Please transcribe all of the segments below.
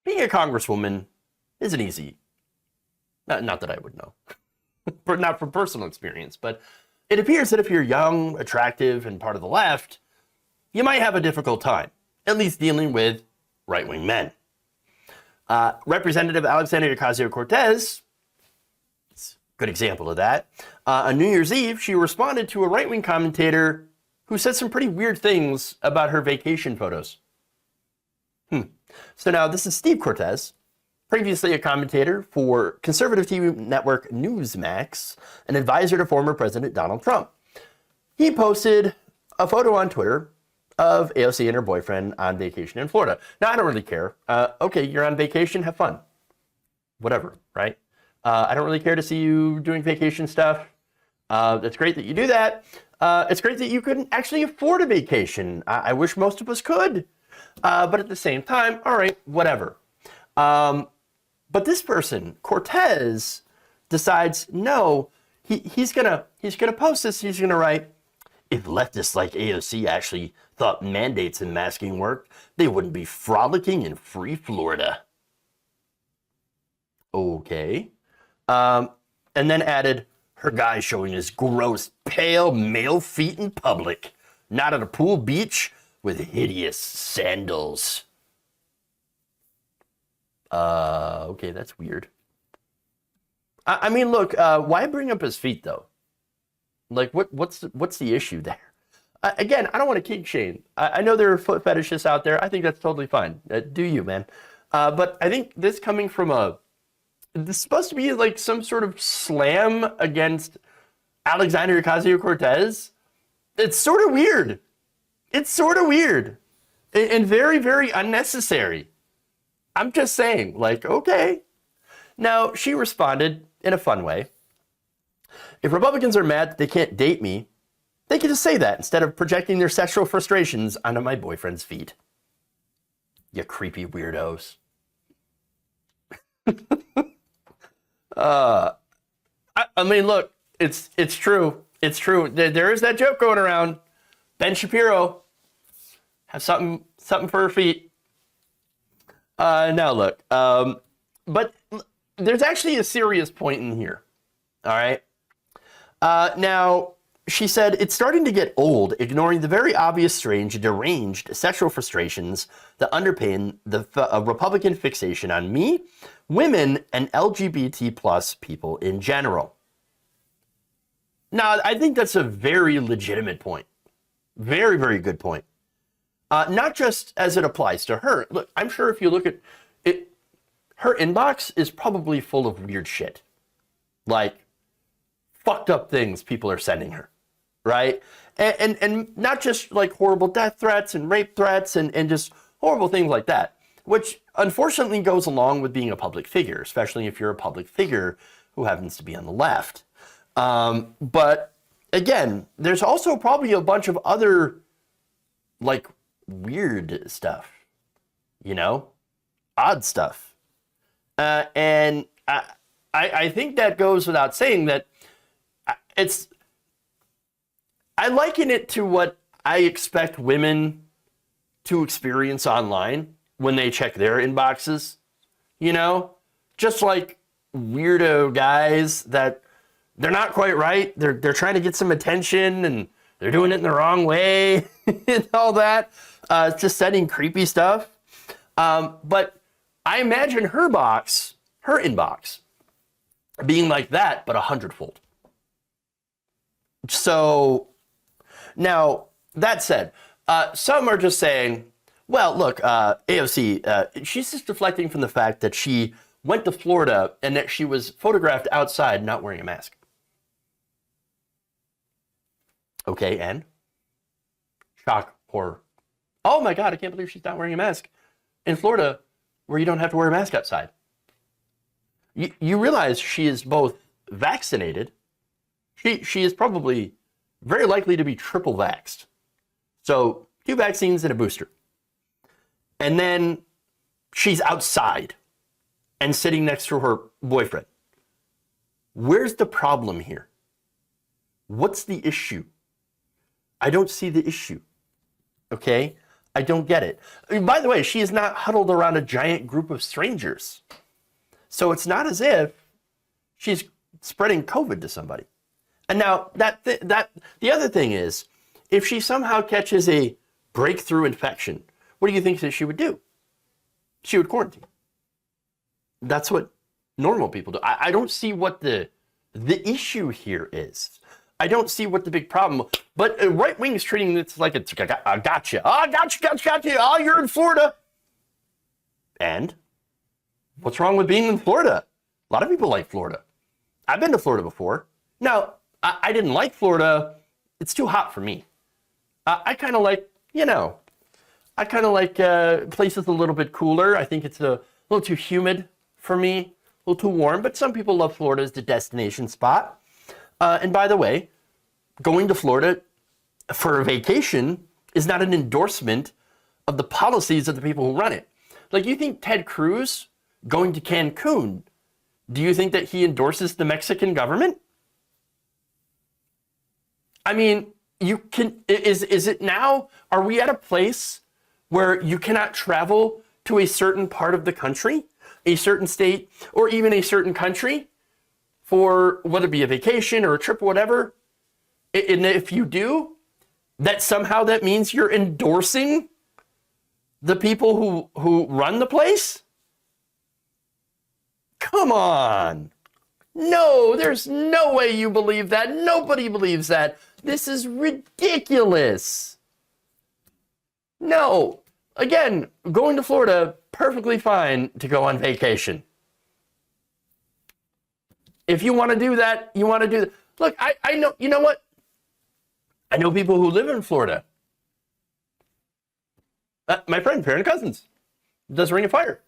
being a congresswoman isn't easy. Not that I would know, not from personal experience, but it appears that if you're young, attractive, and part of the left, you might have a difficult time, at least dealing with right-wing men. Representative Alexandria Ocasio-Cortez, good example of that. On New Year's Eve, she responded to a right-wing commentator who said some pretty weird things about her vacation photos. So now this is Steve Cortez, previously a commentator for conservative TV network Newsmax, an advisor to former President Donald Trump. He posted a photo on Twitter of AOC and her boyfriend on vacation in Florida. Now, I don't really care. Okay, you're on vacation, have fun. Whatever, right? I don't really care to see you doing vacation stuff. It's great that you do that. It's great that you can actually afford a vacation. I wish most of us could. But at the same time, all right, whatever. But this person, Cortez, decides, no, he's gonna post this. He's gonna write, if leftists like AOC actually thought mandates and masking worked, they wouldn't be frolicking in free Florida. Okay. And then added, her guy showing his gross, pale male feet in public, not at a pool beach with hideous sandals. Okay, that's weird. I mean, look, why bring up his feet though? Like, what's the issue there? Again, I don't want to kink shame. I know there are foot fetishists out there. I think that's totally fine. Do you, man? But I think this coming from this is supposed to be like some sort of slam against Alexandria Ocasio-Cortez. It's sort of weird. It's sort of weird and very, very unnecessary. I'm just saying, like, okay. Now, she responded in a fun way. If Republicans are mad that they can't date me, they can just say that instead of projecting their sexual frustrations onto my boyfriend's feet. You creepy weirdos. I mean, look, it's true. It's true. There is that joke going around. Ben Shapiro have something for her feet. Now look, but there's actually a serious point in here. All right. Now she said it's starting to get old, ignoring the very obvious, strange, deranged sexual frustrations that underpin the Republican fixation on me, women, and LGBT plus people in general. Now, I think that's a very legitimate point. Very, very good point. Not just as it applies to her. Look, I'm sure if you look at it, her inbox is probably full of weird shit. Like, fucked up things people are sending her, right? And not just like horrible death threats and rape threats and just horrible things like that, which unfortunately goes along with being a public figure, especially if you're a public figure who happens to be on the left. But again, there's also probably a bunch of other like weird stuff, you know, odd stuff. And I think that goes without saying that I liken it to what I expect women to experience online when they check their inboxes, you know, just like weirdo guys that they're not quite right. They're trying to get some attention and they're doing it in the wrong way and all that. Just sending creepy stuff. But I imagine her inbox being like that, but 100-fold. So now that said, some are just saying, well, look, AOC, she's just deflecting from the fact that she went to Florida and that she was photographed outside not wearing a mask. Okay, and? Shock, horror. Oh my God, I can't believe she's not wearing a mask in Florida where you don't have to wear a mask outside. You realize she is both vaccinated. She is probably very likely to be triple vaxxed. So 2 vaccines and a booster. And then she's outside and sitting next to her boyfriend. Where's the problem here? What's the issue? I don't see the issue. Okay? I don't get it. By the way, she is not huddled around a giant group of strangers. So it's not as if she's spreading COVID to somebody. And now the other thing is, if she somehow catches a breakthrough infection, what do you think that she would do? She would quarantine. That's what normal people do. I don't see what the issue here is. I don't see what the big problem. But right wing is treating it like it's I gotcha. Oh, gotcha. Oh, you're in Florida. And what's wrong with being in Florida? A lot of people like Florida. I've been to Florida before. Now, I didn't like Florida. It's too hot for me. I kind of like, places a little bit cooler. I think it's a little too humid for me, a little too warm. But some people love Florida as the destination spot. And by the way, going to Florida for a vacation is not an endorsement of the policies of the people who run it. Like, you think Ted Cruz going to Cancun, do you think that he endorses the Mexican government? I mean, is it now, are we at a place where you cannot travel to a certain part of the country, a certain state, or even a certain country for whether it be a vacation or a trip or whatever? And if you do, that somehow that means you're endorsing the people who run the place? Come on. No, there's no way you believe that. Nobody believes that. This is ridiculous. No. Again, going to Florida, perfectly fine to go on vacation. If you want to do that, you want to do that. Look, I know, you know what? I know people who live in Florida. My friend, Farron Cousins, does Ring of Fire.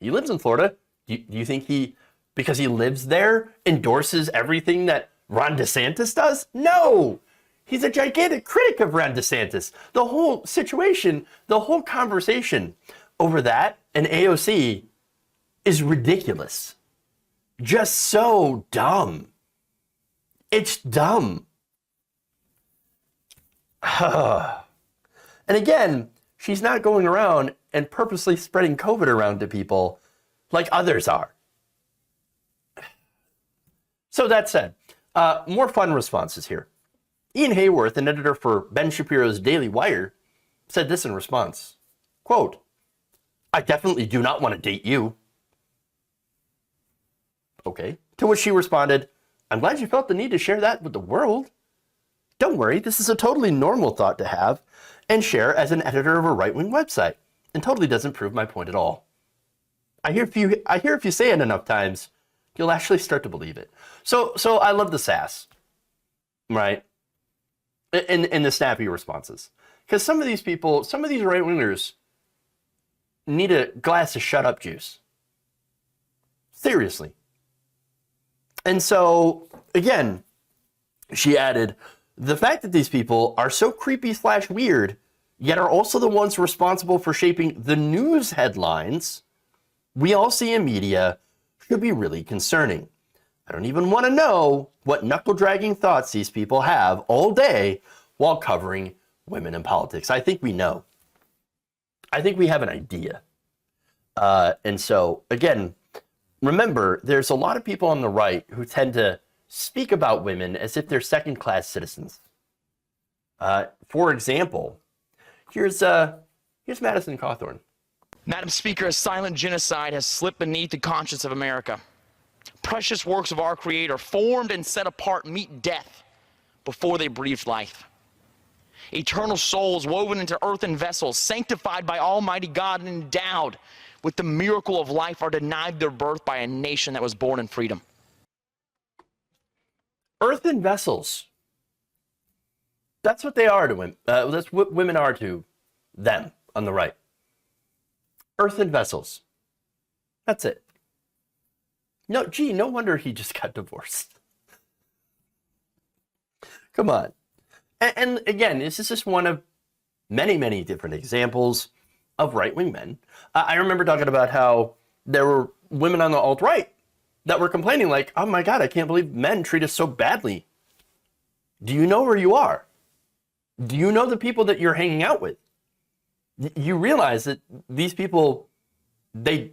He lives in Florida. Do you think he, because he lives there, endorses everything that Ron DeSantis does? No. He's a gigantic critic of Ron DeSantis. The whole situation, the whole conversation over that and AOC is ridiculous. Just so dumb. It's dumb. And again, she's not going around and purposely spreading COVID around to people like others are. So that said, more fun responses here. Ian Hayworth, an editor for Ben Shapiro's Daily Wire, said this in response. Quote, "I definitely do not want to date you." Okay. To which she responded, "I'm glad you felt the need to share that with the world. Don't worry, this is a totally normal thought to have and share as an editor of a right-wing website, and totally doesn't prove my point at all. I hear if you say it enough times, you'll actually start to believe it." So I love the sass, right? And the snappy responses. Because some of these people, some of these right-wingers need a glass of shut up juice. Seriously. And so, again, she added, "The fact that these people are so creepy/weird, yet are also the ones responsible for shaping the news headlines we all see in media should be really concerning. I don't even want to know what knuckle-dragging thoughts these people have all day while covering women in politics." I think we know. I think we have an idea. And so, again, remember, there's a lot of people on the right who tend to speak about women as if they're second-class citizens. For example, here's Madison Cawthorn. Madam Speaker, a silent genocide has slipped beneath the conscience of America. Precious works of our Creator, formed and set apart, meet death before they breathed life. Eternal souls woven into earthen vessels, sanctified by Almighty God and endowed with the miracle of life, are denied their birth by a nation that was born in freedom. Earthen vessels. That's what they are to women. That's what women are to them on the right. Earthen vessels. That's it. No, gee, no wonder he just got divorced. Come on. And again, this is just one of many, many different examples of right-wing men. I remember talking about how there were women on the alt-right that were complaining like, "Oh my God, I can't believe men treat us so badly." Do you know where you are? Do you know the people that you're hanging out with? you realize that these people, they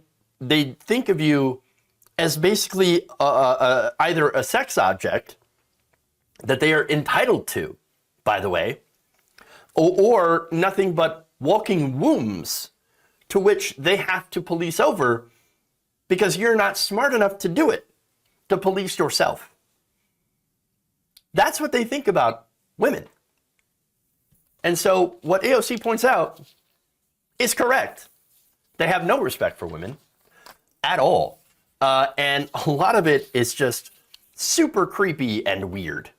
think of you as basically either a sex object that they are entitled to, by the way, or nothing but walking wombs to which they have to police over because you're not smart enough to do it, to police yourself. That's what they think about women. And so what AOC points out is correct. They have no respect for women at all. And a lot of it is just super creepy and weird.